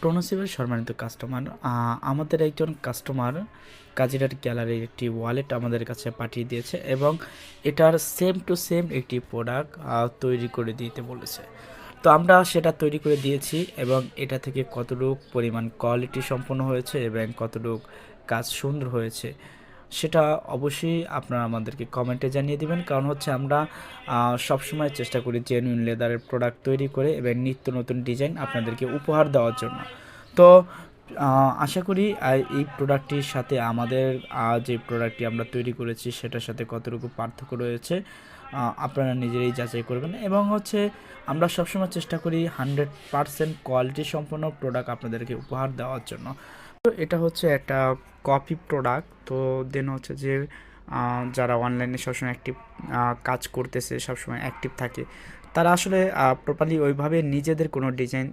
প্রণসিবের সম্মানিত কাস্টমার, আমাদের একজন কাস্টমার কাজিরার গ্যালারির একটি ওয়ালেট আমাদের কাছে পাঠিয়ে দিয়েছে এবং এটার সেম টু সেম একটি প্রোডাক্ট তৈরি করে দিতে বলেছে। তো আমরা সেটা তৈরি করে দিয়েছি এবং এটা থেকে কতটুকু পরিমাণ কোয়ালিটি সম্পন্ন হয়েছে এবং কতটুকু কাজ সুন্দর হয়েছে সেটা অবশ্যই আপনারা আমাদেরকে কমেন্টে জানিয়ে দিবেন। কারণ হচ্ছে আমরা সবসময় চেষ্টা করি জেনুইন লেদারের প্রোডাক্ট তৈরি করে এবং নিত্য নতুন ডিজাইন আপনাদেরকে উপহার দেওয়ার জন্য। তো আশা করি এই প্রোডাক্টটির সাথে আমাদের যে প্রোডাক্টটি আমরা তৈরি করেছি সেটার সাথে কতটুকু পার্থক্য রয়েছে আপনারা নিজেরাই যাচাই করবেন। এবং হচ্ছে আমরা সবসময় চেষ্টা করি 100% কোয়ালিটি সম্পন্ন প্রোডাক্ট আপনাদেরকে উপহার দেওয়ার জন্য। তো এটা হচ্ছে একটা কপি প্রোডাক্ট। তো দেন হচ্ছে যে যারা অনলাইনে সবসময় অ্যাক্টিভ কাজ করতেছে, সবসময় অ্যাক্টিভ থাকে, তারা আসলে প্রপারলি ওইভাবে নিজেদের কোনো ডিজাইন